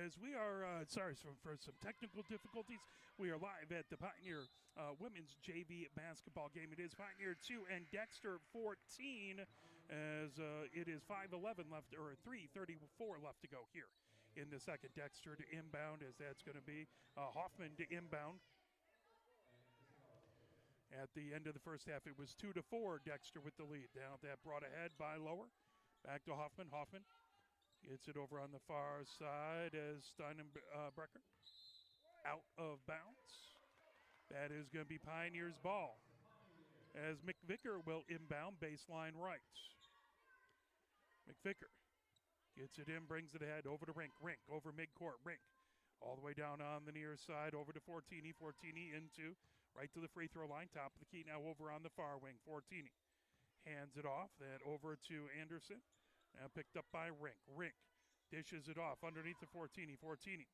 as we are, sorry for some technical difficulties. We are live at the Pioneer Women's JV basketball game. It is Pioneer 2 and Dexter 14 as it is 5:11 left, or 3:34 left to go here in the second. Dexter to inbound, as that's going to be Hoffman to inbound. At the end of the first half, it was 2-4, Dexter with the lead. Now that brought ahead by Lower. Back to Hoffman. Hoffman gets it over on the far side as Steinbrecher out of bounds. That is going to be Pioneer's ball as McVicker will inbound baseline right. McVicker gets it in, brings it ahead over to Rink. Rink over midcourt. Rink all the way down on the near side over to Fortini. Fortini into right to the free throw line. Top of the key now over on the far wing. Fortini hands it off. Then over to Anderson. Now picked up by Rink. Rink dishes it off underneath to Fortini. Fortini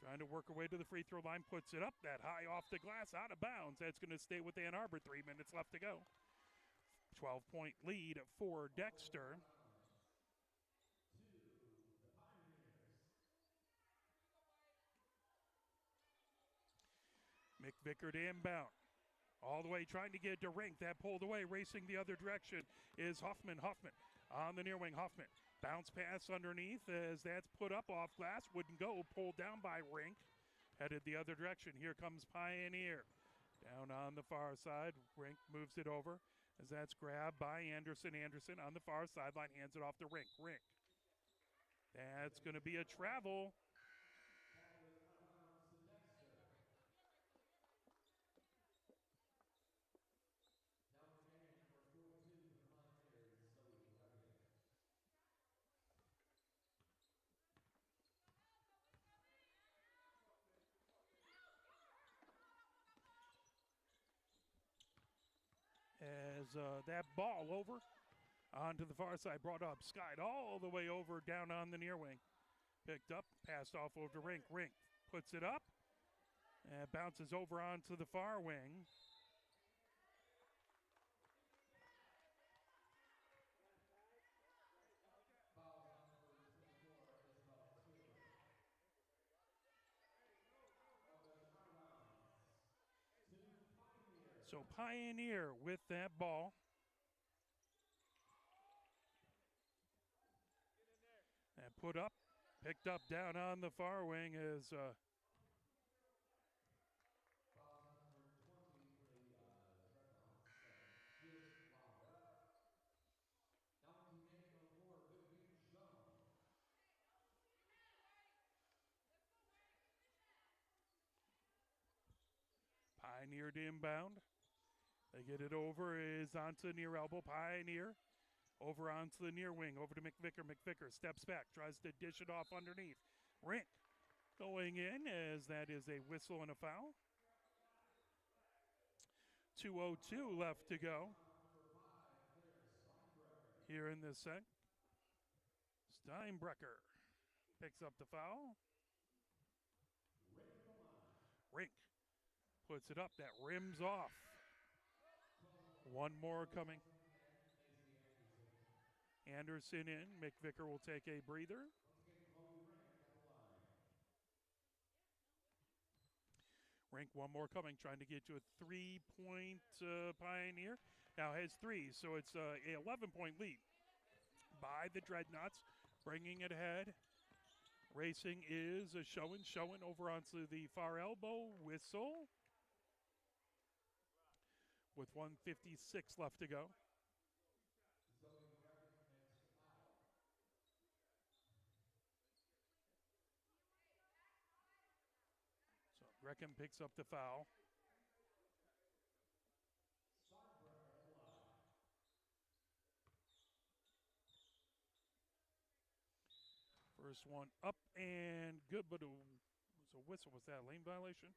trying to work her way to the free throw line. Puts it up that high off the glass. Out of bounds. That's going to stay with Ann Arbor. 3 minutes left to go. 12-point lead for Dexter. McVicker to inbound. All the way trying to get to Rink. That pulled away. Racing the other direction is Hoffman. Hoffman on the near wing. Hoffman. Bounce pass underneath as that's put up off glass. Wouldn't go. Pulled down by Rink. Headed the other direction. Here comes Pioneer. Down on the far side. Rink moves it over as that's grabbed by Anderson. Anderson on the far sideline. Hands it off to Rink. Rink. That's going to be a travel. As that ball over onto the far side, brought up, skied all the way over down on the near wing. Picked up, passed off over to Rink. Rink puts it up and bounces over onto the far wing. So Pioneer with that ball. And put up, picked up down on the far wing is Pioneer to inbound. They get it over, is onto the near elbow. Pioneer over onto the near wing, over to McVicker. McVicker steps back, tries to dish it off underneath. Rink going in as that is a whistle and a foul. 2:02 left to go here in this set. Steinbrecher picks up the foul. Rink puts it up, that rims off. One more coming. Anderson in. McVicker will take a breather. Rink, one more coming, trying to get to a 3-point Pioneer. Now has 3, so it's a 11-point lead by the Dreadnoughts, bringing it ahead. Racing is a showing over onto the far elbow. Whistle with 1:56 left to go. So Brecken picks up the foul. First one up and good, but it was a whistle. Was that a lane violation?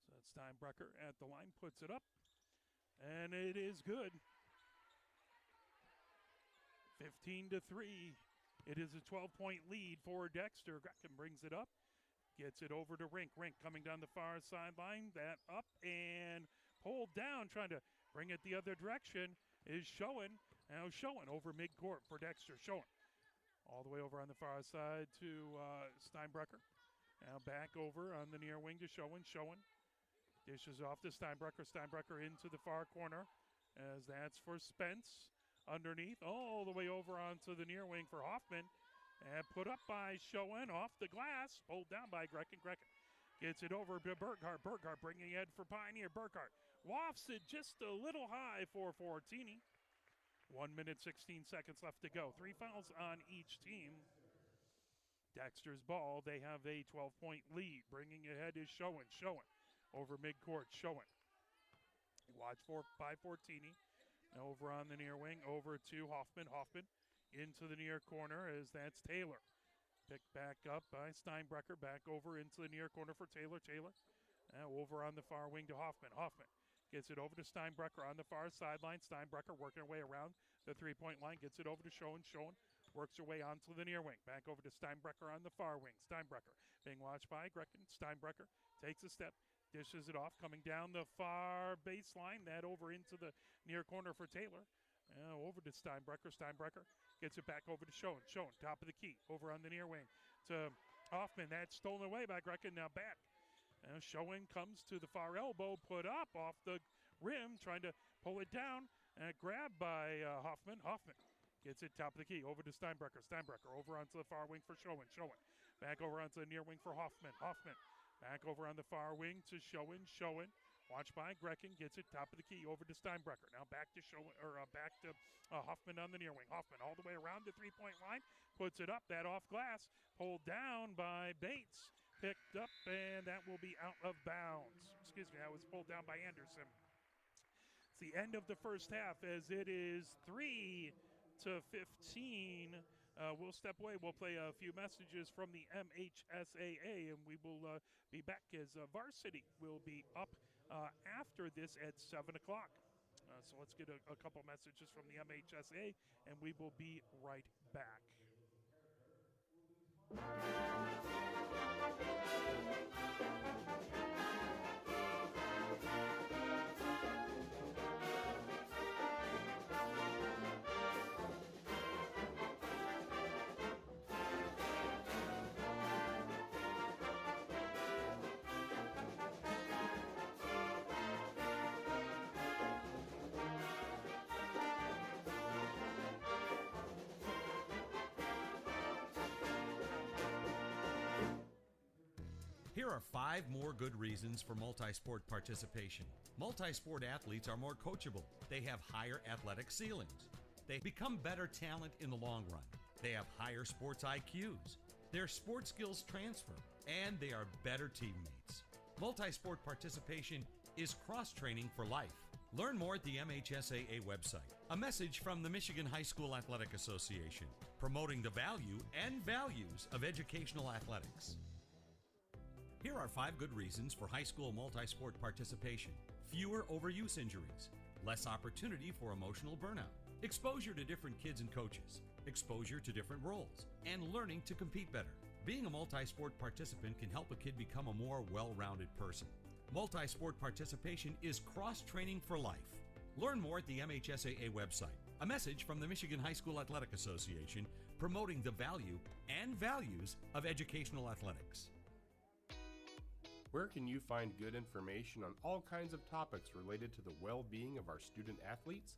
So that's Steinbrecher at the line, puts it up, and it is good. 15-3. It is a 12-point lead for Dexter. Brecken brings it up. Gets it over to Rink. Rink coming down the far sideline. That up and pulled down, trying to bring it the other direction, is Schoen. Now Schoen over midcourt for Dexter. Schoen all the way over on the far side to Steinbrecher. Now back over on the near wing to Schoen. Schoen dishes off to Steinbrecher. Steinbrecher into the far corner as that's for Spence. Underneath, all the way over onto the near wing for Hoffman. And put up by Schoen off the glass. Pulled down by Grecken. Grecken gets it over to Burkhart. Burkhart bringing it for Pioneer. Burkhart wafts it just a little high for Fortini. 1 minute, 16 seconds left to go. 3 fouls on each team. Dexter's ball. They have a 12-point lead. Bringing it ahead is Schoen. Schoen over midcourt. Schoen. Watch by Fortini. Over on the near wing. Over to Hoffman. Hoffman into the near corner as that's Taylor. Picked back up by Steinbrecher. Back over into the near corner for Taylor. Taylor now over on the far wing to Hoffman. Hoffman gets it over to Steinbrecher on the far sideline. Steinbrecher working her way around the three-point line. Gets it over to Schoen. Schoen works her way onto the near wing. Back over to Steinbrecher on the far wing. Steinbrecher being watched by Grecken. Steinbrecher takes a step. Dishes it off. Coming down the far baseline. That over into the near corner for Taylor. Over to Steinbrecher. Steinbrecher gets it back over to Schoen. Schoen, top of the key. Over on the near wing to Hoffman. That's stolen away by Grecken. Now back. Schoen comes to the far elbow. Put up off the rim. Trying to pull it down. Grabbed by Hoffman. Hoffman gets it top of the key. Over to Steinbrecher. Steinbrecher over onto the far wing for Schoen. Schoen back over onto the near wing for Hoffman. Hoffman back over on the far wing to Schoen. Schoen watched by Grecken, gets it top of the key over to Steinbrecher. Now back to back to Hoffman on the near wing. Hoffman all the way around the three-point line, puts it up. That off glass, pulled down by Bates, picked up, and that will be out of bounds. Excuse me, that was pulled down by Anderson. It's the end of the first half as it is 3-15. We'll step away. We'll play a few messages from the MHSAA, and we will be back as varsity will be up after this at 7 o'clock. So let's get a couple messages from the MHSAA, and we will be right back. Here are 5 more good reasons for multi-sport participation. Multi-sport athletes are more coachable. They have higher athletic ceilings. They become better talent in the long run. They have higher sports IQs. Their sports skills transfer, and they are better teammates. Multi-sport participation is cross-training for life. Learn more at the MHSAA website. A message from the Michigan High School Athletic Association, promoting the value and values of educational athletics. Here are 5 good reasons for high school multi-sport participation. Fewer overuse injuries, less opportunity for emotional burnout, exposure to different kids and coaches, exposure to different roles, and learning to compete better. Being a multi-sport participant can help a kid become a more well-rounded person. Multi-sport participation is cross-training for life. Learn more at the MHSAA website. A message from the Michigan High School Athletic Association, promoting the value and values of educational athletics. Where can you find good information on all kinds of topics related to the well-being of our student athletes?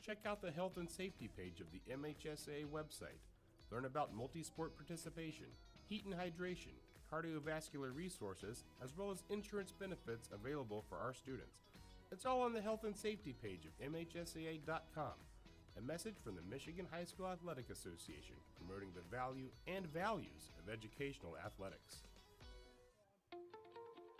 Check out the health and safety page of the MHSAA website. Learn about multi-sport participation, heat and hydration, cardiovascular resources, as well as insurance benefits available for our students. It's all on the health and safety page of MHSAA.com. A message from the Michigan High School Athletic Association, promoting the value and values of educational athletics.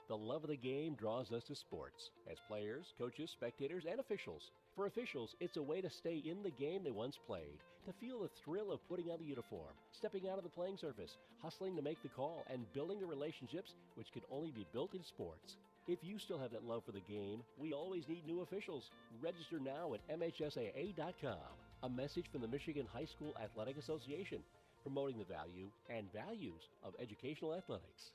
The love of the game draws us to sports, as players, coaches, spectators, and officials. For officials, it's a way to stay in the game they once played, to feel the thrill of putting on the uniform, stepping out of the playing surface, hustling to make the call, and building the relationships which can only be built in sports. If you still have that love for the game, we always need new officials. Register now at MHSAA.com. A message from the Michigan High School Athletic Association, promoting the value and values of educational athletics.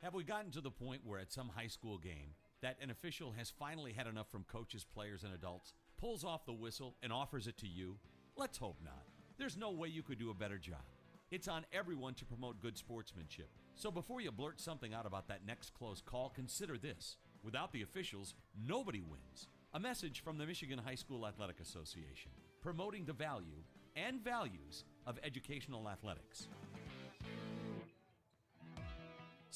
Have we gotten to the point where at some high school game that an official has finally had enough from coaches, players, and adults, pulls off the whistle, and offers it to you? Let's hope not. There's no way you could do a better job. It's on everyone to promote good sportsmanship. So before you blurt something out about that next close call, consider this. Without the officials, nobody wins. A message from the Michigan High School Athletic Association, promoting the value and values of educational athletics.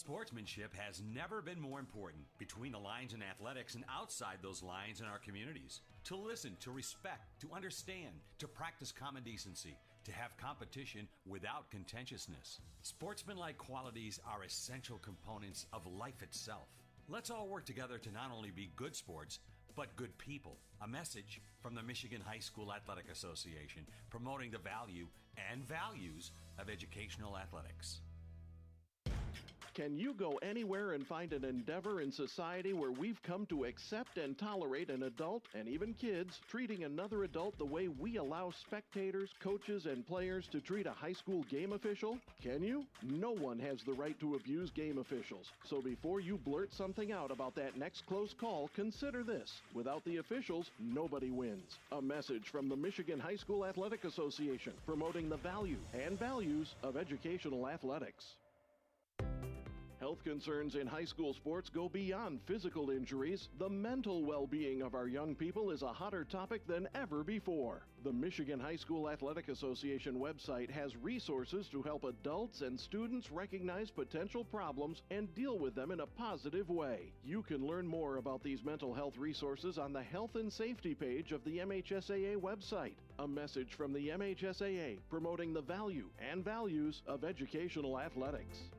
Sportsmanship has never been more important between the lines in athletics and outside those lines in our communities. To listen, to respect, to understand, to practice common decency, to have competition without contentiousness. Sportsmanlike qualities are essential components of life itself. Let's all work together to not only be good sports, but good people. A message from the Michigan High School Athletic Association, promoting the value and values of educational athletics. Can you go anywhere and find an endeavor in society where we've come to accept and tolerate an adult, and even kids, treating another adult the way we allow spectators, coaches, and players to treat a high school game official? Can you? No one has the right to abuse game officials. So before you blurt something out about that next close call, consider this. Without the officials, nobody wins. A message from the Michigan High School Athletic Association, promoting the value and values of educational athletics. Health concerns in high school sports go beyond physical injuries. The mental well-being of our young people is a hotter topic than ever before. The Michigan High School Athletic Association website has resources to help adults and students recognize potential problems and deal with them in a positive way. You can learn more about these mental health resources on the Health and Safety page of the MHSAA website. A message from the MHSAA promoting the value and values of educational athletics.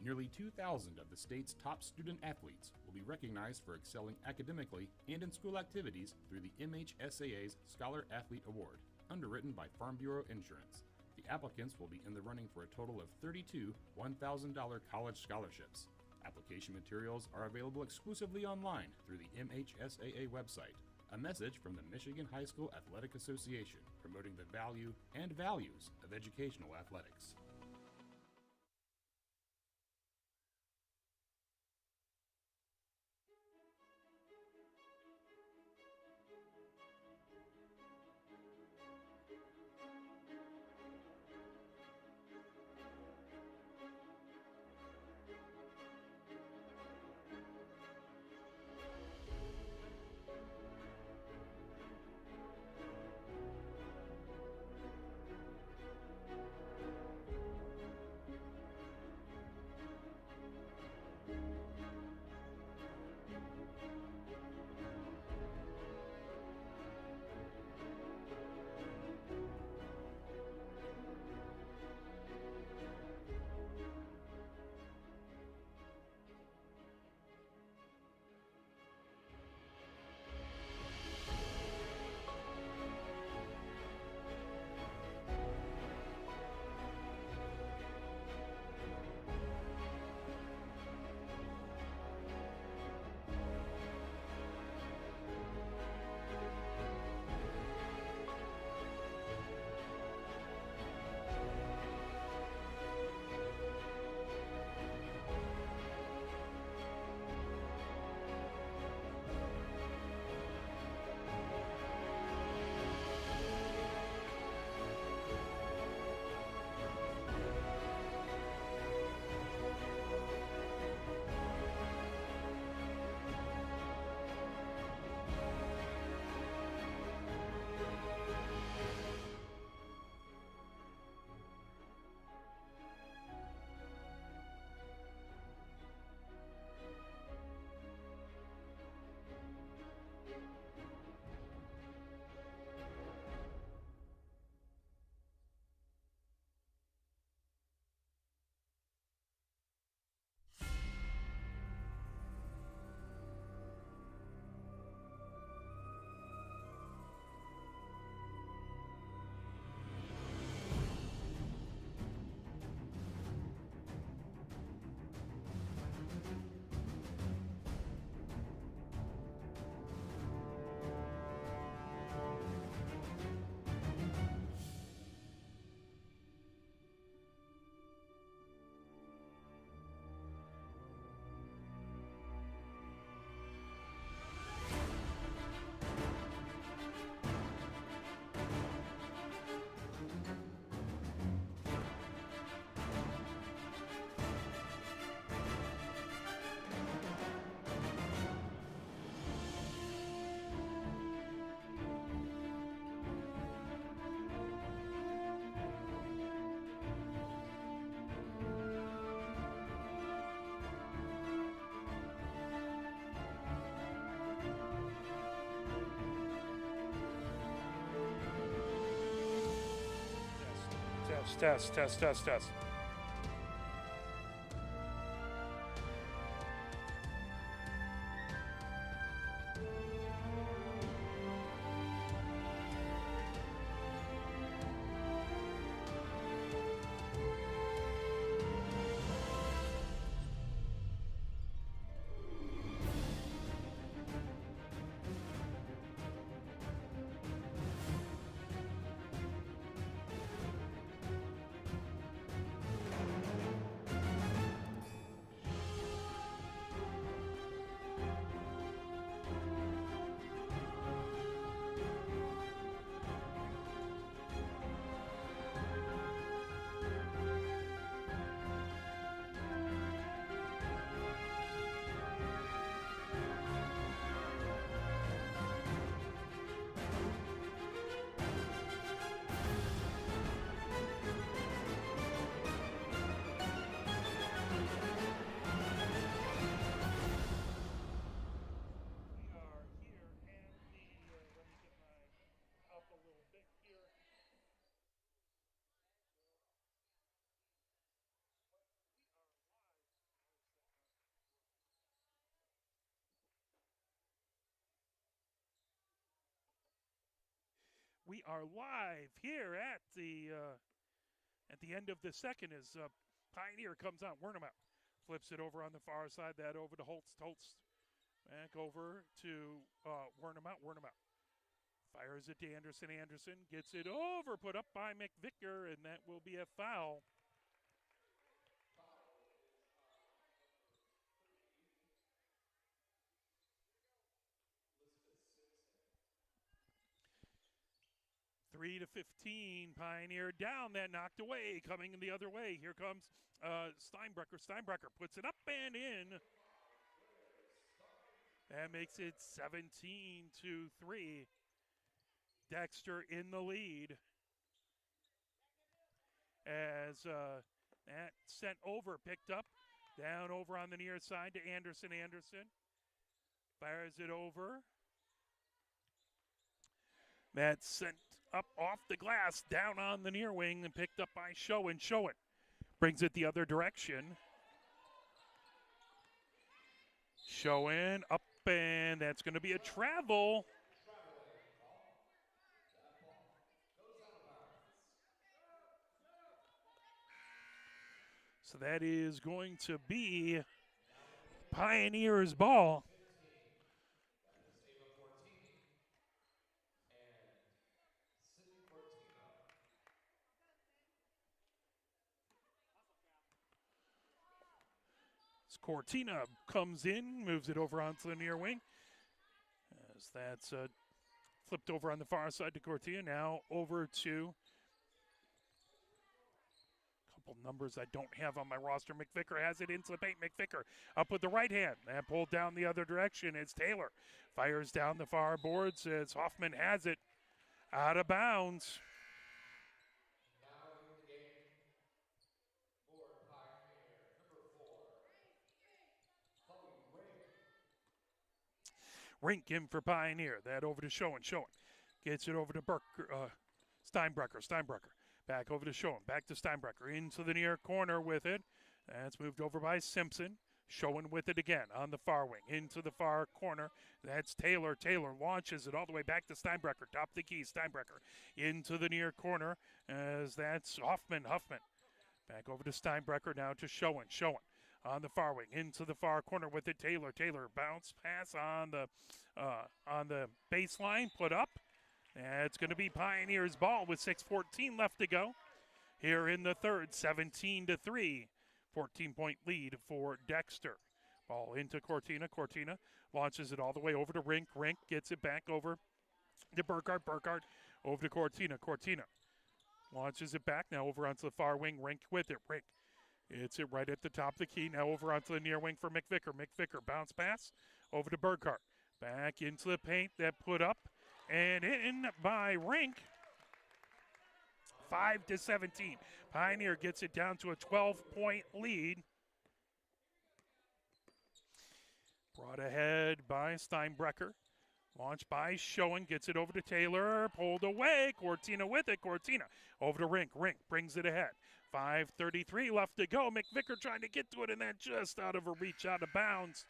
Nearly 2,000 of the state's top student athletes will be recognized for excelling academically and in school activities through the MHSAA's Scholar Athlete Award, underwritten by Farm Bureau Insurance. The applicants will be in the running for a total of 32 $1,000 college scholarships. Application materials are available exclusively online through the MHSAA website. A message from the Michigan High School Athletic Association, promoting the value and values of educational athletics. Test. We are live here at the end of the second as Pioneer comes on. Wernemout flips it over on the far side. That over to Holtz. Holtz back over to Wernemout. Wernemout fires it to Anderson. Anderson gets it over, put up by McVicker, and that will be a foul. Three to 15, Pioneer down, that knocked away, coming the other way. Here comes Steinbrecher. Steinbrecher puts it up and in. That makes it 17-3. Dexter in the lead. As that sent over, picked up, down over on the near side to Anderson. Anderson fires it over. That's sent up off the glass, down on the near wing, and picked up by Schoen. Schoen brings it the other direction. Schoen up, and that's going to be a travel. So that is going to be Pioneers' ball. Cortina comes in, moves it over onto the near wing. As that's flipped over on the far side to Cortina. Now over to a couple numbers I don't have on my roster. McVicker has it into the paint. McVicker up with the right hand. And pulled down the other direction. It's Taylor. Fires down the far boards as Hoffman has it out of bounds. Rink in for Pioneer. That over to Schoen. Schoen gets it over to Steinbrecher. Steinbrecher back over to Schoen. Back to Steinbrecher. Into the near corner with it. That's moved over by Simpson. Schoen with it again on the far wing. Into the far corner. That's Taylor. Taylor launches it all the way back to Steinbrecher. Top of the key. Steinbrecher into the near corner as that's Hoffman. Hoffman back over to Steinbrecher. Now to Schoen. Schoen on the far wing, into the far corner with it. Taylor. Taylor bounce pass on the baseline, put up. It's going to be Pioneers' ball with 6:14 left to go here in the third. 17-3, 14-point lead for Dexter. Ball into Cortina. Cortina launches it all the way over to Rink. Rink gets it back over to Burkhardt. Burkhardt over to Cortina. Cortina launches it back now over onto the far wing. Rink with it. Rink. It's it right at the top of the key. Now over onto the near wing for McVicker. McVicker bounce pass over to Burkhardt. Back into the paint. That put up and in by Rink. 5-17. Pioneer gets it down to a 12-point lead. Brought ahead by Steinbrecher. Launched by Schoen, gets it over to Taylor, pulled away. Cortina with it. Cortina over to Rink. Rink brings it ahead. 5:33 left to go. McVicker trying to get to it, and that just out of a reach, out of bounds.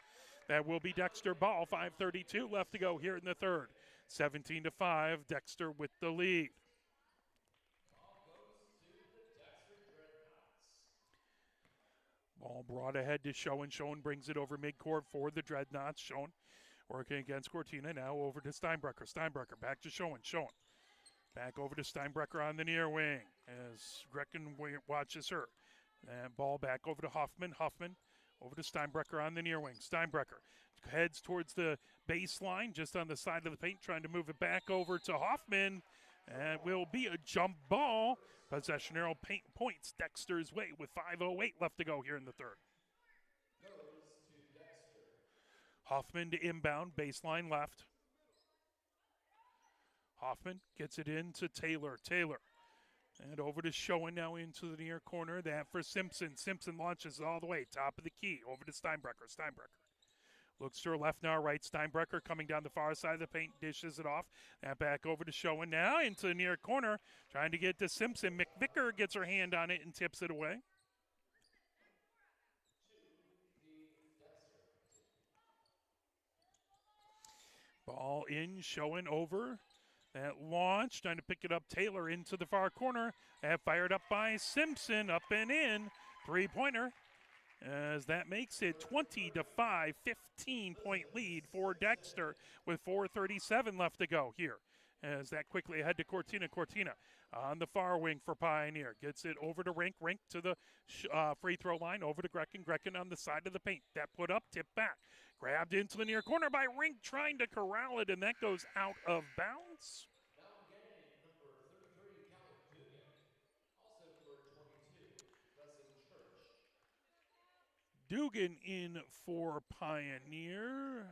That will be Dexter ball. 5:32 left to go here in the third. 17-5, Dexter with the lead. Ball brought ahead to Schoen. Schoen brings it over midcourt for the Dreadnoughts. Schoen working against Cortina. Now over to Steinbrecher. Steinbrecher back to Schoen. Schoen back over to Steinbrecher on the near wing as Grecken watches her. And ball back over to Hoffman. Hoffman over to Steinbrecher on the near wing. Steinbrecher heads towards the baseline, just on the side of the paint, trying to move it back over to Hoffman. And it will be a jump ball. Possession arrow paint points Dexter's way with 5:08 left to go here in the third. Hoffman to inbound, baseline left. Hoffman gets it into Taylor. Taylor. And over to Schoen now into the near corner. That for Simpson. Simpson launches all the way. Top of the key. Over to Steinbrecher. Steinbrecher looks to her left, now right. Steinbrecher coming down the far side of the paint. Dishes it off. That back over to Schoen now into the near corner. Trying to get to Simpson. McVicker gets her hand on it and tips it away. Ball in. Schoen over. That launch, trying to pick it up. Taylor into the far corner. That fired up by Simpson, up and in. Three-pointer, as that makes it 20-5, 15-point lead for Dexter with 4:37 left to go here. As that quickly ahead to Cortina. Cortina on the far wing for Pioneer. Gets it over to Rink. Rink to the free throw line. Over to Grecken. Grecken on the side of the paint. That put up, tip back. Grabbed into the near corner by Rink, trying to corral it, and that goes out of bounds. Dugan in for Pioneer.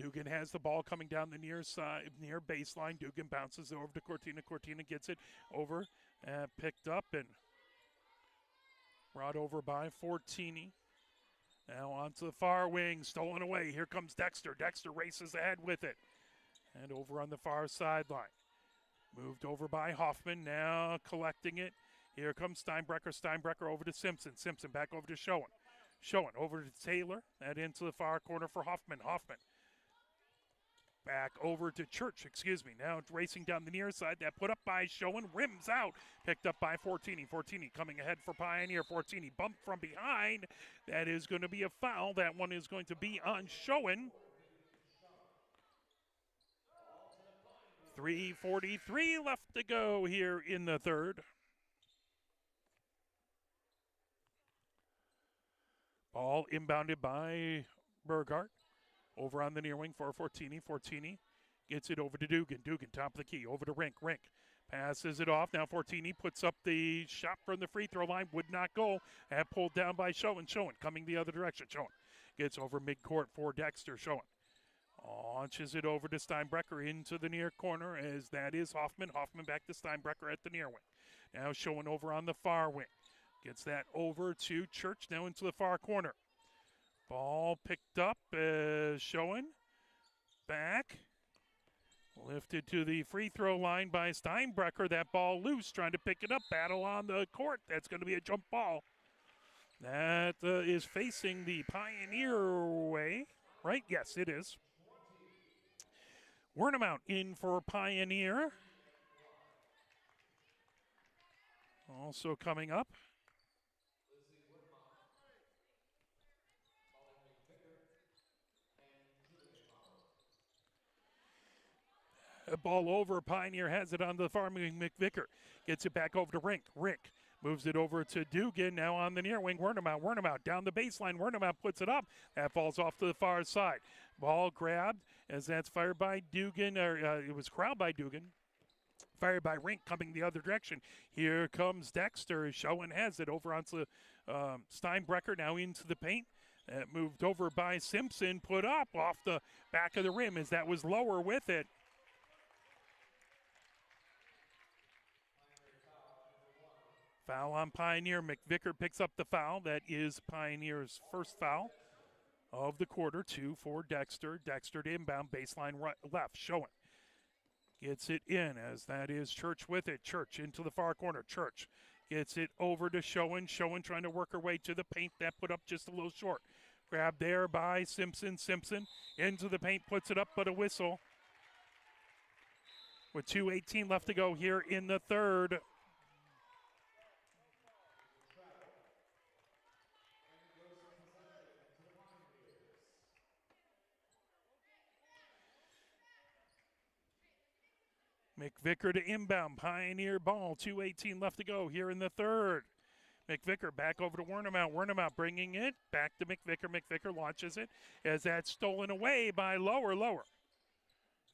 Dugan has the ball coming down the near side, near baseline. Dugan bounces over to Cortina. Cortina gets it over, picked up and brought over by Fortini. Now onto the far wing, stolen away. Here comes Dexter. Dexter races ahead with it. And over on the far sideline. Moved over by Hoffman, now collecting it. Here comes Steinbrecher. Steinbrecher over to Simpson. Simpson back over to Schoen. Schoen over to Taylor. That into the far corner for Hoffman. Hoffman back over to Church, now racing down the near side. That put up by Schoen, rims out, picked up by Fortini. Fortini coming ahead for Pioneer. Fortini bumped from behind. That is going to be a foul. That one is going to be on Schoen. 3:43 left to go here in the third. Ball inbounded by Burghardt. Over on the near wing for Fortini. Fortini gets it over to Dugan. Dugan, top of the key, over to Rink. Rink passes it off. Now Fortini puts up the shot from the free throw line. Would not go. And pulled down by Schoen. Schoen coming the other direction. Schoen gets over midcourt for Dexter. Schoen launches it over to Steinbrecher into the near corner, as that is Hoffman. Hoffman back to Steinbrecher at the near wing. Now Schoen over on the far wing. Gets that over to Church, now into the far corner. Ball picked up, Schoen back. Lifted to the free throw line by Steinbrecher. That ball loose, trying to pick it up. Battle on the court. That's going to be a jump ball. That is facing the Pioneer way, right? Yes, it is. Wernemount in for Pioneer. Also coming up. A ball over. Pioneer has it on the far wing. McVicker gets it back over to Rink. Rink moves it over to Dugan. Now on the near wing. Wernemount. Wernemount down the baseline. Wernemount puts it up. That falls off to the far side. Ball grabbed as that's fired by Dugan. It was corralled by Dugan. Fired by Rink coming the other direction. Here comes Dexter. Schoen has it over onto Steinbrecher. Now into the paint. Moved over by Simpson. Put up off the back of the rim as that was lower with it. Foul on Pioneer. McVicker picks up the foul. That is Pioneer's first foul of the quarter. 2 for Dexter. Dexter to inbound, baseline right, left, showing. Gets it in as that is Church with it. Church into the far corner. Church gets it over to Schoen. Schoen trying to work her way to the paint. That put up just a little short. Grabbed there by Simpson. Simpson into the paint, puts it up, but a whistle. With 2:18 left to go here in the third. McVicker to inbound. Pioneer ball. 2:18 left to go here in the third. McVicker back over to Wernemout. Wernemout bringing it back to McVicker. McVicker launches it as that's stolen away by Lower.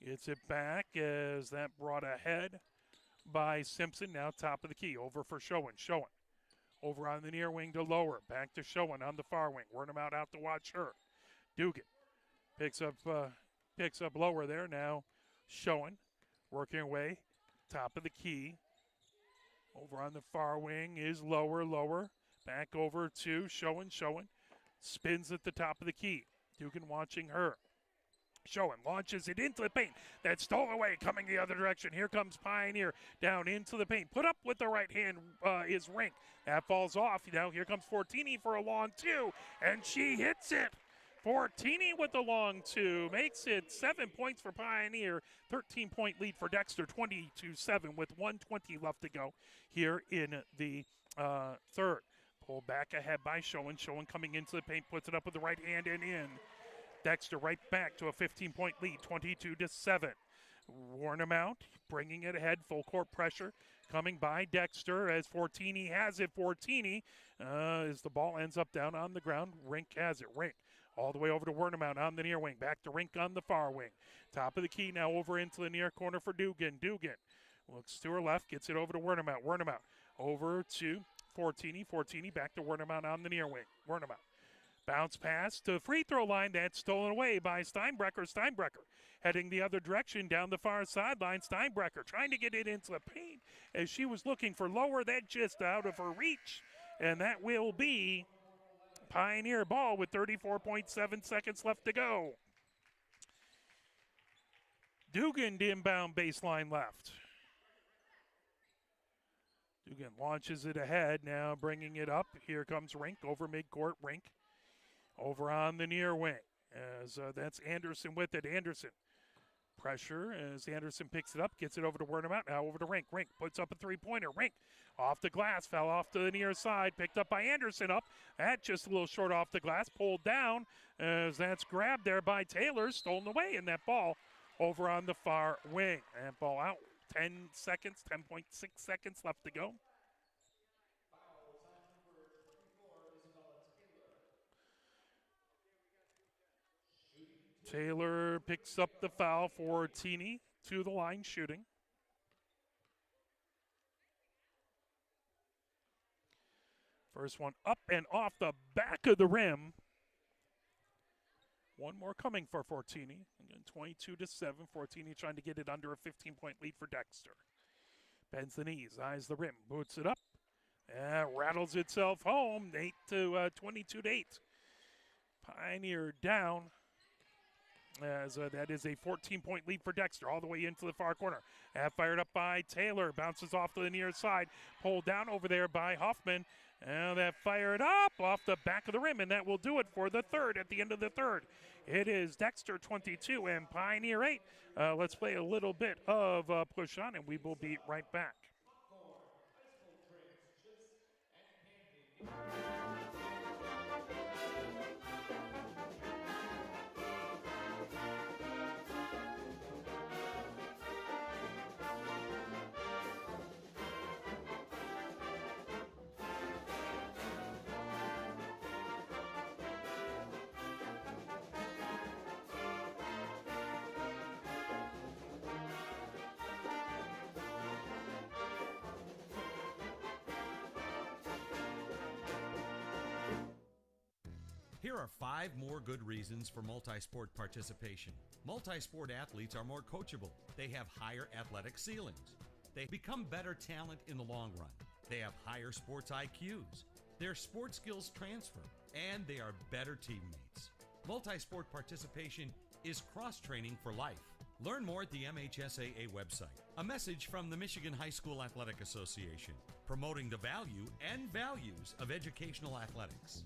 Gets it back as that brought ahead by Simpson. Now top of the key. Over for Schoen. Schoen over on the near wing to Lower. Back to Schoen on the far wing. Wernemout out to watch her. Dugan picks up Lower there. Now Schoen working away. Top of the key. Over on the far wing is Lower. Back over to Schoen. Spins at the top of the key. Dugan watching her. Schoen launches it into the paint. That's stolen away, coming the other direction. Here comes Pioneer down into the paint. Put up with the right hand is Rink. That falls off. Now here comes Fortini for a long 2, and she hits it. Fortini with the long 2 makes it 7 points for Pioneer. 13-point lead for Dexter, 22-7 with 1:20 left to go here in the third. Pulled back ahead by Schoen. Schoen coming into the paint, puts it up with the right hand and in. Dexter right back to a 15-point lead, 22-7. Wernemout bringing it ahead, full court pressure coming by Dexter as Fortini has it. Fortini as the ball ends up down on the ground. Rink has it. Rink all the way over to Wernemout on the near wing. Back to Rink on the far wing. Top of the key now over into the near corner for Dugan. Dugan looks to her left, gets it over to Wernemout. Wernemout over to Fortini. Fortini back to Wernemout on the near wing. Wernemout. Bounce pass to free throw line. That's stolen away by Steinbrecher. Steinbrecher heading the other direction down the far sideline. Steinbrecher trying to get it into the paint as she was looking for Lower. That just out of her reach. And that will be Pioneer ball with 34.7 seconds left to go. Dugan to inbound baseline left. Dugan launches it ahead, now bringing it up. Here comes Rink over midcourt. Rink over on the near wing as that's Anderson with it. Anderson pressure as Anderson picks it up, gets it over to Wernemout. Now over to Rink. Rink puts up a three-pointer. Rink off the glass, fell off to the near side, picked up by Anderson up. That just a little short off the glass, pulled down as that's grabbed there by Taylor, stolen away, and that ball over on the far wing. And ball out. 10 seconds, 10.6 seconds left to go. Taylor picks up the foul for Teeny to the line shooting. First one up and off the back of the rim. One more coming for Fortini. Again, 22-7. Fortini trying to get it under a 15-point lead for Dexter. Bends the knees, eyes the rim, boots it up, rattles itself home. 22-8. Pioneer down. As that is a 14-point lead for Dexter, all the way into the far corner. Fired up by Taylor, bounces off to the near side, pulled down over there by Huffman. And that fired up off the back of the rim, and that will do it for the third at the end of the third. It is Dexter 22 and Pioneer 8. Let's play a little bit of push on, and we will be right back. Here are 5 more good reasons for multi-sport participation. Multi-sport athletes are more coachable. They have higher athletic ceilings. They become better talent in the long run. They have higher sports IQs. Their sports skills transfer, and they are better teammates. Multi-sport participation is cross-training for life. Learn more at the MHSAA website. A message from the Michigan High School Athletic Association, promoting the value and values of educational athletics.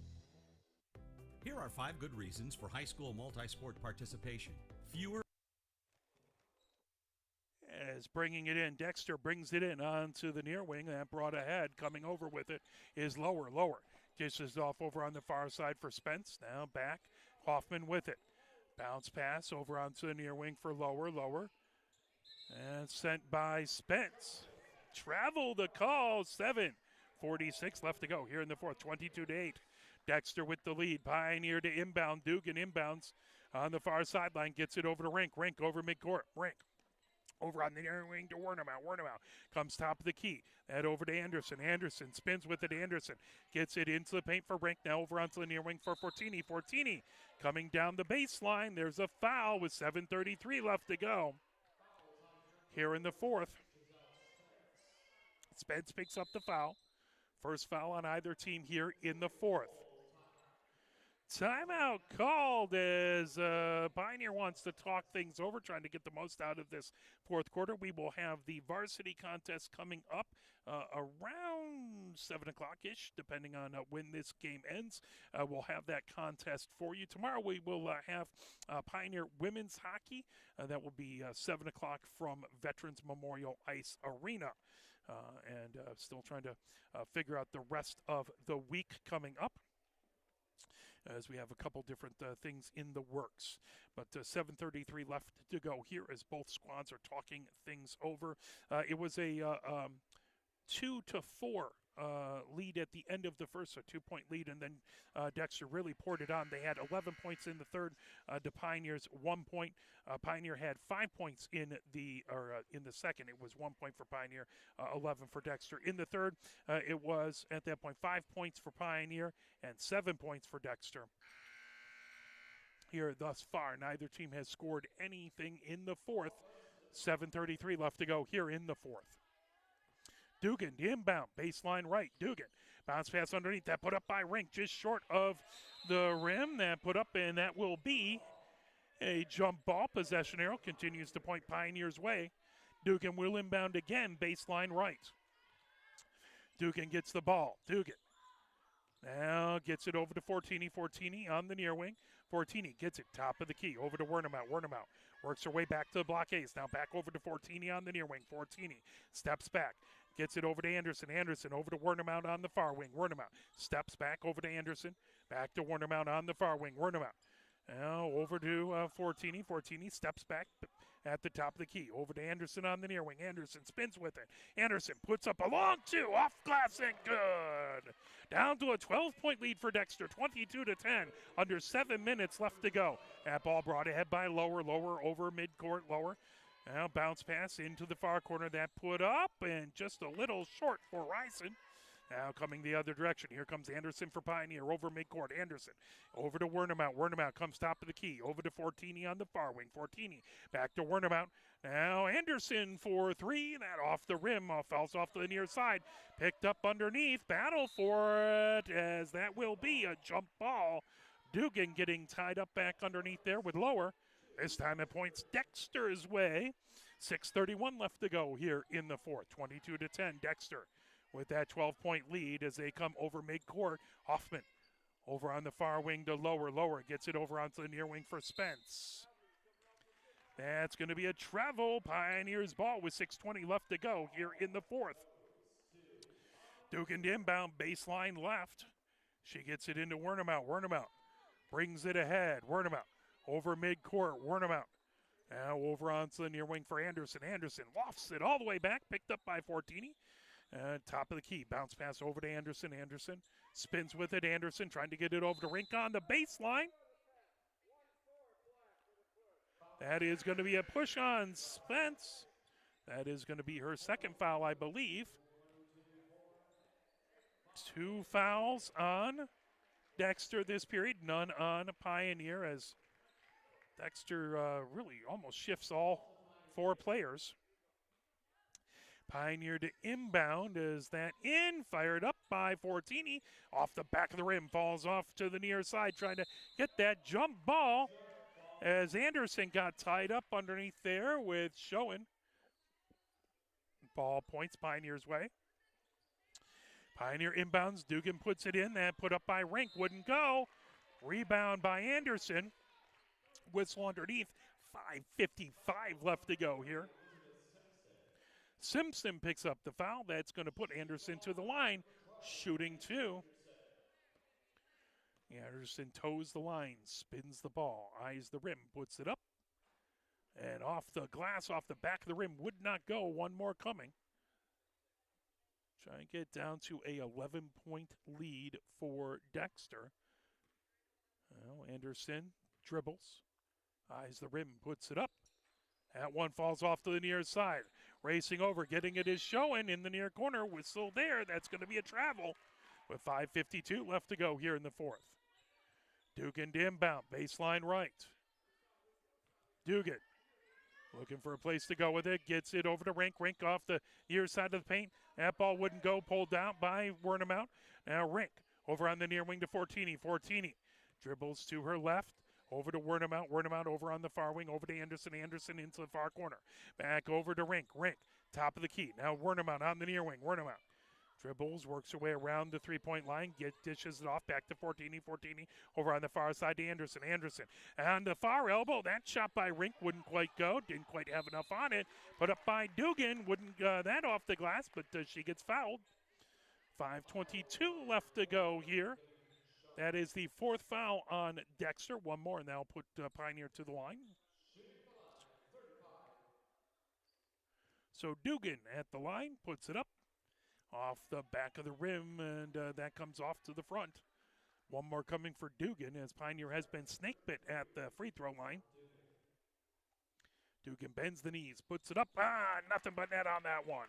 Here are 5 good reasons for high school multi-sport participation. Fewer. As bringing it in, Dexter brings it in onto the near wing. That brought ahead. Coming over with it is Lower. Dishes off over on the far side for Spence. Now back. Hoffman with it. Bounce pass over onto the near wing for Lower. And sent by Spence. Travel the call. 7:46 left to go here in the fourth. 22-8. Dexter with the lead. Pioneer to inbound. Dugan inbounds on the far sideline. Gets it over to Rink. Rink over midcourt. Rink over on the near wing to Wernemout. Wernemout comes top of the key. That over to Anderson. Anderson spins with it. Anderson gets it into the paint for Rink. Now over onto the near wing for Fortini. Fortini coming down the baseline. There's a foul with 7:33 left to go here in the fourth. Spence picks up the foul. First foul on either team here in the fourth. Timeout called as Pioneer wants to talk things over, trying to get the most out of this fourth quarter. We will have the varsity contest coming up around 7 o'clock-ish, depending on when this game ends. We'll have that contest for you. Tomorrow we will have Pioneer women's hockey. That will be 7 o'clock from Veterans Memorial Ice Arena. And still trying to figure out the rest of the week coming up, as we have a couple different things in the works. But 7:33 left to go here as both squads are talking things over. It was a 2-4 lead at the end of the first, a 2-point lead, and then Dexter really poured it on. They had 11 points in the third to Pioneer's 1 point. Pioneer had 5 points in the second. It was 1 point for Pioneer, 11 for Dexter. In the third, it was at that point 5 points for Pioneer and 7 points for Dexter. Here thus far, neither team has scored anything in the fourth. 7:33 left to go here in the fourth. Dugan, the inbound, baseline right. Dugan, bounce pass underneath. That put up by Rink, just short of the rim. That put up, and that will be a jump ball. Possession arrow continues to point Pioneer's way. Dugan will inbound again, baseline right. Dugan gets the ball. Dugan now gets it over to Fortini. Fortini on the near wing. Fortini gets it top of the key over to Wernemout. Wernemout works her way back to the blockades. Now back over to Fortini on the near wing. Fortini steps back. Gets it over to Anderson. Anderson over to Wernemout on the far wing. Wernemout steps back over to Anderson. Back to Wernemout on the far wing. Wernemout now over to Fortini. Fortini steps back at the top of the key. Over to Anderson on the near wing. Anderson spins with it. Anderson puts up a long two. Off glass and good. Down to a 12-point lead for Dexter. 22-10. Under 7 minutes left to go. That ball brought ahead by Lower. Lower over midcourt. Lower. Now bounce pass into the far corner. That put up and just a little short for Ryson. Now coming the other direction. Here comes Anderson for Pioneer over midcourt. Anderson over to Wernemout. Wernemout comes top of the key. Over to Fortini on the far wing. Fortini back to Wernemout. Now Anderson for three. That off the rim. Falls off to the near side. Picked up underneath. Battle for it as that will be a jump ball. Dugan getting tied up back underneath there with Lower. This time it points Dexter's way. 6:31 left to go here in the fourth. 22-10. Dexter with that 12-point lead as they come over midcourt. Hoffman over on the far wing to Lower. Lower gets it over onto the near wing for Spence. That's going to be a travel. Pioneers ball with 6:20 left to go here in the fourth. Dugan inbound, baseline left. She gets it into Wernemout. Wernemout brings it ahead. Wernemout over midcourt. Wernemout now over onto the near wing for Anderson. Anderson lofts it all the way back, picked up by Fortini. Top of the key, bounce pass over to Anderson. Anderson spins with it. Anderson trying to get it over to Rink on the baseline. That is going to be a push on Spence. That is going to be her second foul, I believe. 2 fouls on Dexter this period, none on Pioneer, as Dexter really almost shifts all 4 players. Pioneer to inbound as that fired up by Fortini. Off the back of the rim, falls off to the near side, trying to get that jump ball as Anderson got tied up underneath there with Schoen. Ball points Pioneer's way. Pioneer inbounds, Dugan puts it in, that put up by Rink, wouldn't go. Rebound by Anderson. Whistle underneath, 5:55 left to go here. Simpson picks up the foul. That's going to put Anderson to the line, shooting 2. Anderson toes the line, spins the ball, eyes the rim, puts it up. And off the glass, off the back of the rim, would not go. One more coming. Try and get down to a 11-point lead for Dexter. Well, Anderson dribbles, eyes the rim, puts it up. That one falls off to the near side. Racing over, getting it is Schoen in the near corner. Whistle there. That's going to be a travel with 5:52 left to go here in the fourth. Dugan to inbound, baseline right. Dugan looking for a place to go with it. Gets it over to Rink. Rink off the near side of the paint. That ball wouldn't go. Pulled out by Wernamount. Now Rink over on the near wing to Fortini. Fortini dribbles to her left. Over to Wernamount. Wernamount over on the far wing. Over to Anderson. Anderson into the far corner. Back over to Rink. Rink, top of the key. Now Wernamount on the near wing. Wernamount dribbles, works her way around the three-point line. Dishes it off back to Fortini. Fortini over on the far side to Anderson. Anderson on the far elbow. That shot by Rink wouldn't quite go. Didn't quite have enough on it. Put up by Dugan. Wouldn't that off the glass, but she gets fouled. 5:22 left to go here. That is the fourth foul on Dexter. One more, and that'll put Pioneer to the line. So Dugan at the line, puts it up off the back of the rim, and that comes off to the front. One more coming for Dugan, as Pioneer has been snake bit at the free throw line. Dugan bends the knees, puts it up. Nothing but net on that one.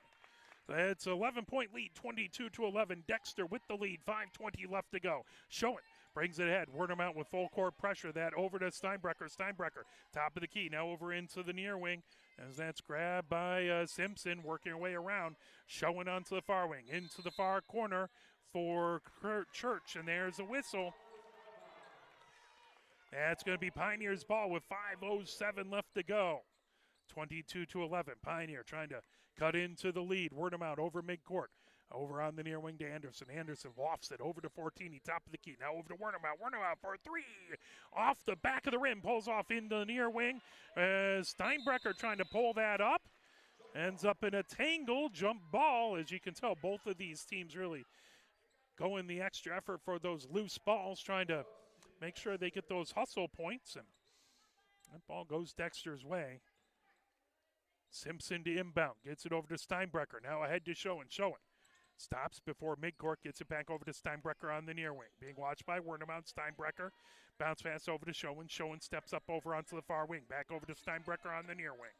It's 11-point lead, 22-11. Dexter with the lead, 5:20 left to go. Schoen brings it ahead. Wernamount with full court pressure. That over to Steinbrecher. Steinbrecher, top of the key, now over into the near wing. As that's grabbed by Simpson, working her way around. Schoen onto the far wing, into the far corner for Church, and there's a whistle. That's going to be Pioneer's ball with 5:07 left to go. 22-11. Pioneer trying to cut into the lead. Wernamount over midcourt. Over on the near wing to Anderson. Anderson lofts it over to Fortini, top of the key. Now over to Wernamount. Wernamount for 3. Off the back of the rim. Pulls off into the near wing. Steinbrecher trying to pull that up. Ends up in a tangle jump ball. As you can tell, both of these teams really going the extra effort for those loose balls, trying to make sure they get those hustle points. And that ball goes Dexter's way. Simpson to inbound. Gets it over to Steinbrecher. Now ahead to Schoen. Schoen stops before midcourt. Gets it back over to Steinbrecher on the near wing. Being watched by Wernamount. Steinbrecher. Bounce pass over to Schoen. Schoen steps up over onto the far wing. Back over to Steinbrecher on the near wing.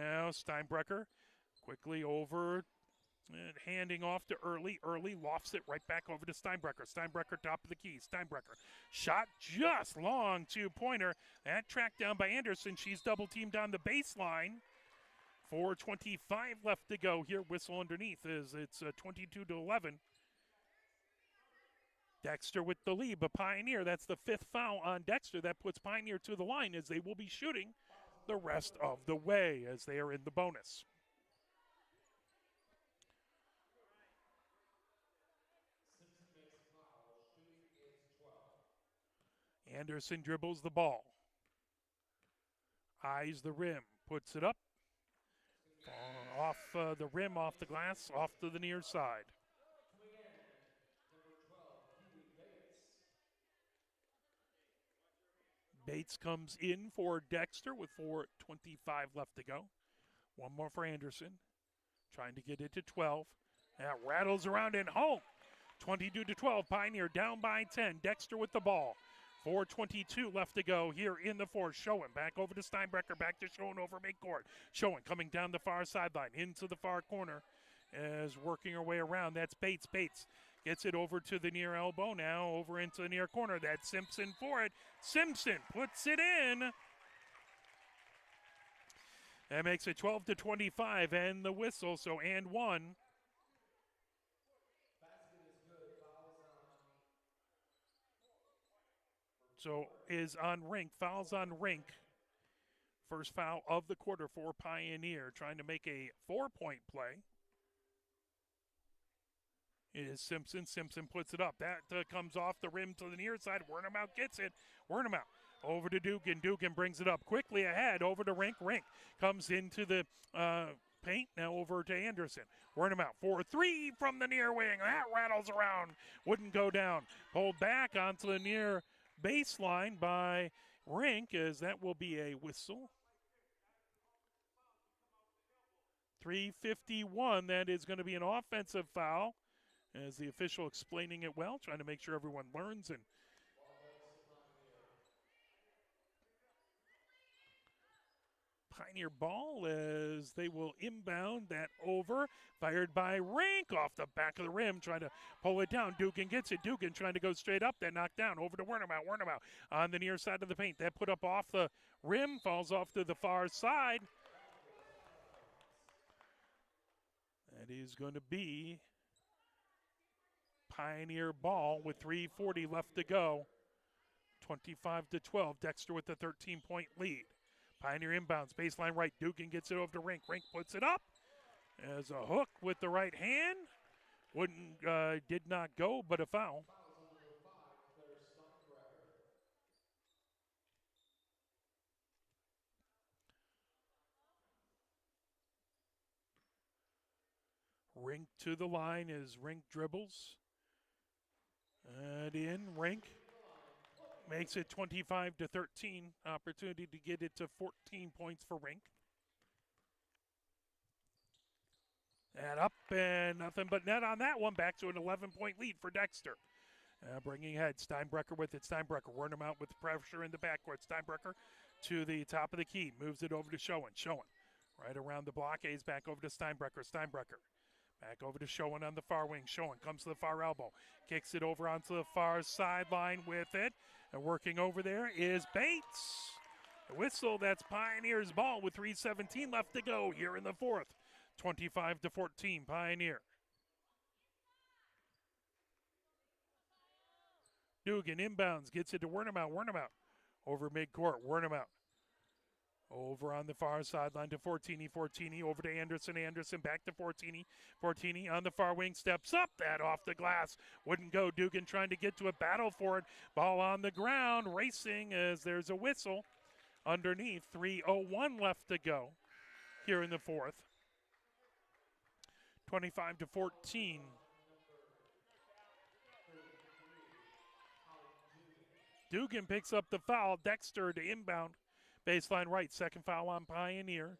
Now Steinbrecher quickly over and handing off to Early. Early lofts it right back over to Steinbrecher. Steinbrecher top of the key. Steinbrecher shot just long two-pointer. That tracked down by Anderson. She's double teamed on the baseline. 4:25 left to go here. Whistle underneath as it's 22-11. Dexter with the lead, but Pioneer, that's the fifth foul on Dexter. That puts Pioneer to the line as they will be shooting the rest of the way as they are in the bonus. Anderson dribbles the ball. Eyes the rim, puts it up. Off the rim, off the glass, off to the near side. Bates comes in for Dexter with 4:25 left to go. One more for Anderson. Trying to get it to 12. That rattles around and home. 22-12. Pioneer down by 10. Dexter with the ball. 4:22 left to go here in the fourth. Schoen back over to Steinbrecher, back to Schoen over midcourt. Schoen coming down the far sideline into the far corner as working her way around. That's Bates. Bates gets it over to the near elbow. Now over into the near corner. That's Simpson for it. Simpson puts it in. That makes it 12-25 and the whistle, so and one. So is on Rink, fouls on Rink. First foul of the quarter for Pioneer, trying to make a 4-point play. Is Simpson. Simpson puts it up. That comes off the rim to the near side. Wernemout gets it. Wernemout over to Dugan. Dugan brings it up quickly ahead over to Rink. Rink comes into the paint. Now over to Anderson. Wernemout for 3 from the near wing. That rattles around. Wouldn't go down. Pulled back onto the near baseline by Rink, as that will be a whistle. 3:51. That is going to be an offensive foul. As the official explaining it well, trying to make sure everyone learns. And Pioneer ball as they will inbound that over. Fired by Rink off the back of the rim, trying to pull it down. Dugan gets it. Dugan trying to go straight up, then knocked down. Over to Wernemout. Wernemout on the near side of the paint. That put up off the rim, falls off to the far side. That is going to be Pioneer ball with 3:40 left to go. 25-12. Dexter with the 13-point lead. Pioneer inbounds, baseline right. Dugan gets it over to Rink. Rink puts it up as a hook with the right hand. Did not go, but a foul. Rink to the line as Rink dribbles. And in, Rink makes it 25-13. Opportunity to get it to 14 points for Rink. And up and nothing but net on that one. Back to an 11-point lead for Dexter. Bringing ahead, Steinbrecher with it. Steinbrecher, Wernemout with pressure in the backcourt. Steinbrecher to the top of the key. Moves it over to Schoen. Schoen right around the blockades. Back over to Steinbrecher. Steinbrecher back over to Schoen on the far wing. Schoen comes to the far elbow. Kicks it over onto the far sideline with it. And working over there is Bates. The whistle, that's Pioneer's ball with 3:17 left to go here in the fourth. 25-14, Pioneer. Dugan inbounds, gets it to Wernemout. Wernemout over midcourt. Wernemout over on the far sideline to Fortini. Fortini over to Anderson. Anderson back to Fortini. Fortini on the far wing steps up. That off the glass. Wouldn't go. Dugan trying to get to a battle for it. Ball on the ground. Racing as there's a whistle underneath. 3:01 left to go here in the fourth. 25-14. Dugan picks up the foul. Dexter to inbound. Baseline right. Second foul on Pioneer.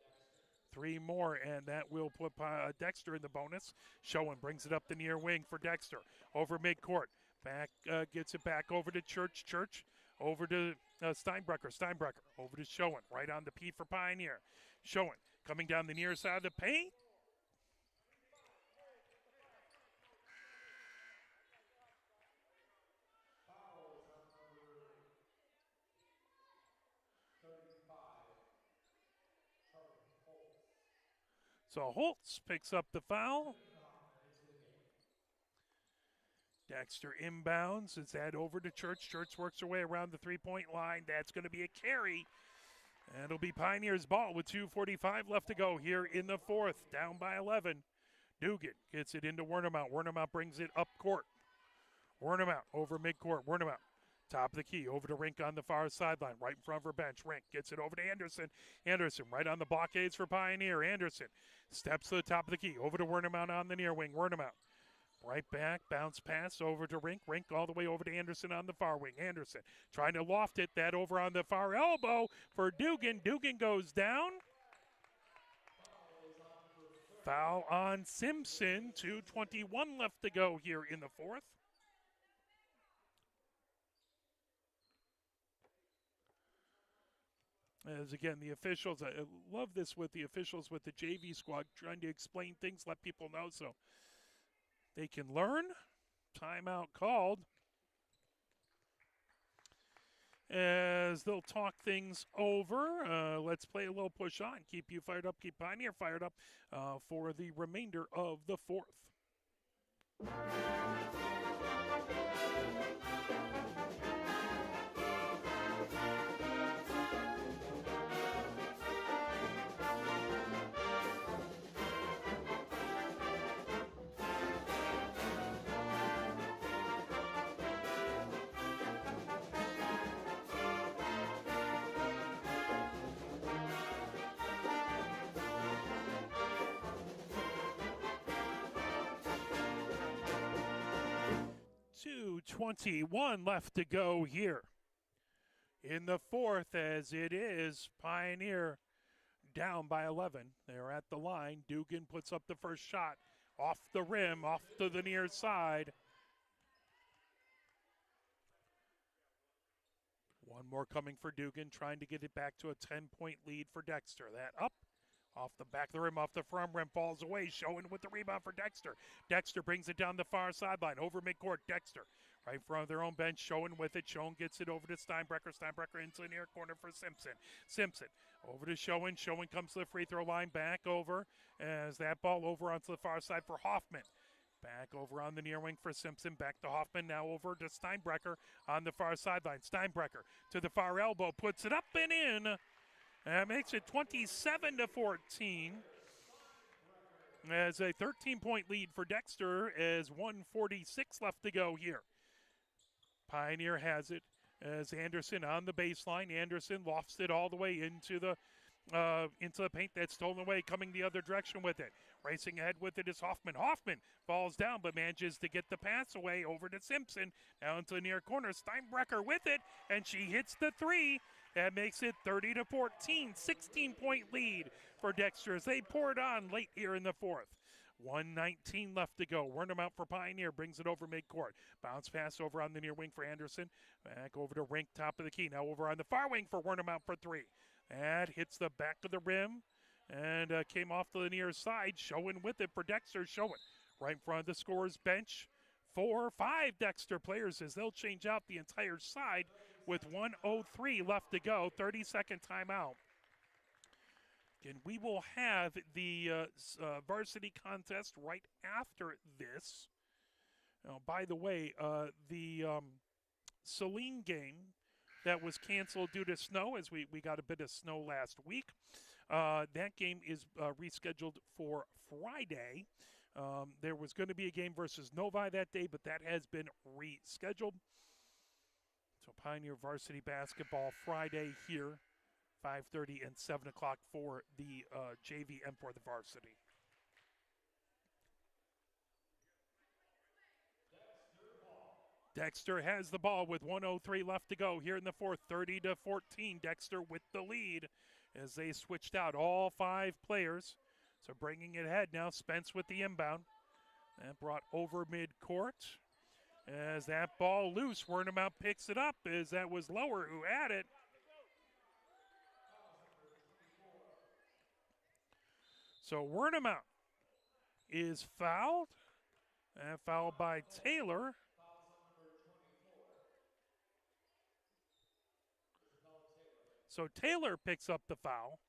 3 more, and that will put Dexter in the bonus. Schoen brings it up the near wing for Dexter. Over midcourt. Back, gets it back over to Church. Church over to Steinbrecher. Steinbrecher over to Schoen. Right on the P for Pioneer. Schoen coming down the near side of the paint. So Holtz picks up the foul. Dexter inbounds. It's that over to Church. Church works her way around the three-point line. That's going to be a carry. And it'll be Pioneer's ball with 2:45 left to go here in the fourth. Down by 11. Dugan gets it into Wernemout. Wernemout brings it up court. Wernemout over midcourt. Wernemout. Top of the key, over to Rink on the far sideline, right in front of her bench. Rink gets it over to Anderson. Anderson right on the blockades for Pioneer. Anderson steps to the top of the key, over to Wernemout on the near wing. Wernemout right back, bounce pass over to Rink. Rink all the way over to Anderson on the far wing. Anderson trying to loft it, that over on the far elbow for Dugan. Dugan goes down. Foul on Simpson. 2:21 left to go here in the fourth. As again, the officials, I love this with the officials with the JV squad, trying to explain things, let people know so they can learn. Timeout called. As as they'll talk things over. Let's play a little push on. Keep you fired up, keep Pioneer fired up for the remainder of the fourth. 2:21 left to go here in the fourth, as it is Pioneer down by 11. They're at the line. Dugan puts up the first shot off the rim, off to the near side. One more coming for Dugan, trying to get it back to a 10-point lead for Dexter. That up. Off the back of the rim, off the front rim, falls away. Schoen with the rebound for Dexter. Dexter brings it down the far sideline, over midcourt. Dexter, right in front of their own bench. Schoen with it. Schoen gets it over to Steinbrecher. Steinbrecher into the near corner for Simpson. Simpson over to Schoen. Schoen comes to the free throw line, back over as that ball over onto the far side for Hoffman. Back over on the near wing for Simpson. Back to Hoffman. Now over to Steinbrecher on the far sideline. Steinbrecher to the far elbow. Puts it up and in. That makes it 27-14. As a 13-point lead for Dexter, as 1:46 left to go here. Pioneer has it as Anderson on the baseline. Anderson lofts it all the way into the paint. That's stolen away, coming the other direction with it. Racing ahead with it is Hoffman. Hoffman falls down but manages to get the pass away over to Simpson. Now into the near corner. Steinbrecher with it, and she hits the three. That makes it 30-14, 16-point lead for Dexter as they pour it on late here in the fourth. 1:19 left to go. Wernermount for Pioneer brings it over midcourt. Bounce pass over on the near wing for Anderson. Back over to Rink, top of the key. Now over on the far wing for Wernermount for three. That hits the back of the rim and came off to the near side. Schoen with it for Dexter. Schoen right in front of the scorer's bench. 4 or 5 Dexter players as they'll change out the entire side with 1:03 left to go. 30-second timeout. And we will have the varsity contest right after this. Now, by the way, the Saline game that was canceled due to snow, as we got a bit of snow last week, that game is rescheduled for Friday. There was going to be a game versus Novi that day, but that has been rescheduled. So Pioneer varsity basketball Friday here, 5:30 and 7 o'clock for the JV and for the varsity. Dexter has the ball with 1:03 left to go here in the fourth. 30-14, Dexter with the lead as they switched out all 5 players. So bringing it ahead now, Spence with the inbound. That brought over midcourt. As that ball loose, Wernermount picks it up as that was Lower who had it. So Wernermount is fouled. And fouled by Taylor. So Taylor picks up the foul.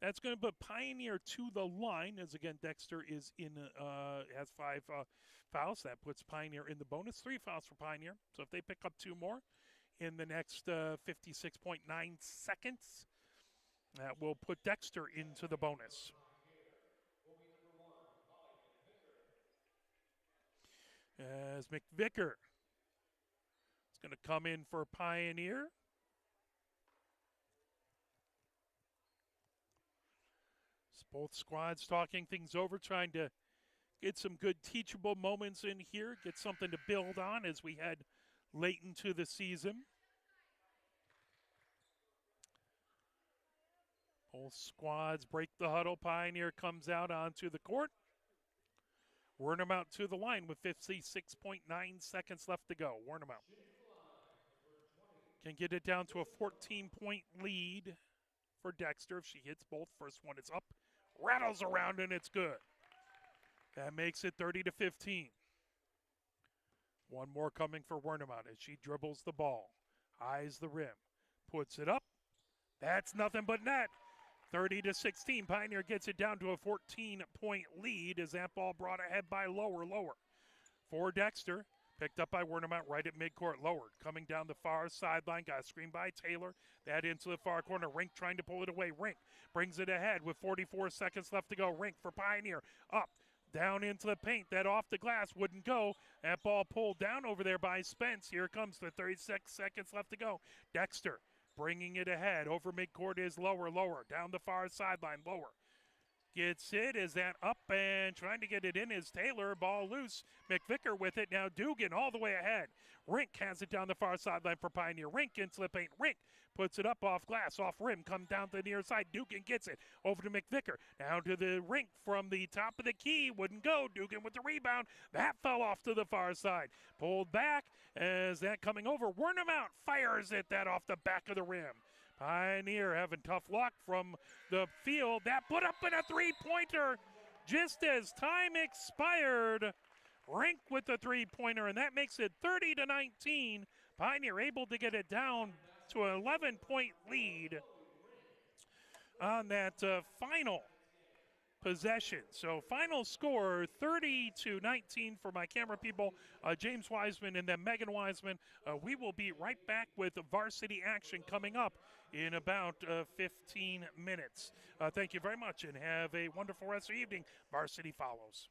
That's going to put Pioneer to the line, as again Dexter is has 5 fouls. That puts Pioneer in the bonus. 3 fouls for Pioneer. So if they pick up 2 more in the next 56.9 seconds, that will put Dexter into the bonus. As McVicker is going to come in for Pioneer. Both squads talking things over, trying to get some good teachable moments in here, get something to build on as we head late into the season. Both squads break the huddle. Pioneer comes out onto the court. Wernermount to the line with 56.9 seconds left to go. Wernermount can get it down to a 14-point lead for Dexter if she hits both. First one is up. Rattles around and it's good. That makes it 30-15. One more coming for Wernermount as she dribbles the ball, eyes the rim, puts it up. That's nothing but net. 30-16. Pioneer gets it down to a 14-point lead as that ball brought ahead by Lower. For Dexter, picked up by Wernemount right at midcourt. Lowered, coming down the far sideline, got a screen by Taylor. That into the far corner. Rink trying to pull it away. Rink brings it ahead with 44 seconds left to go. Rink for Pioneer, up, down into the paint. That off the glass wouldn't go. That ball pulled down over there by Spence. Here comes the 36 seconds left to go. Dexter bringing it ahead. Over midcourt is Lower. Down the far sideline. Lower gets it. Is that up and trying to get it in is Taylor. Ball loose. McVicker with it. Now Dugan all the way ahead. Rink has it down the far sideline for Pioneer. Rink into the paint. Rink puts it up off glass, off rim. Come down to the near side. Dugan gets it over to McVicker. Down to the Rink from the top of the key. Wouldn't go. Dugan with the rebound. That fell off to the far side. Pulled back as that coming over. Wernemount fires it that off the back of the rim. Pioneer having tough luck from the field. That put up in a three-pointer just as time expired. Rink with the three-pointer, and that makes it 30-19. Pioneer able to get it down to an 11-point lead on that final possession. So final score 30-19 for my camera people, James Wiseman and then Megan Wiseman. We will be right back with varsity action coming up in about 15 minutes. Thank you very much and have a wonderful rest of the evening. Varsity follows.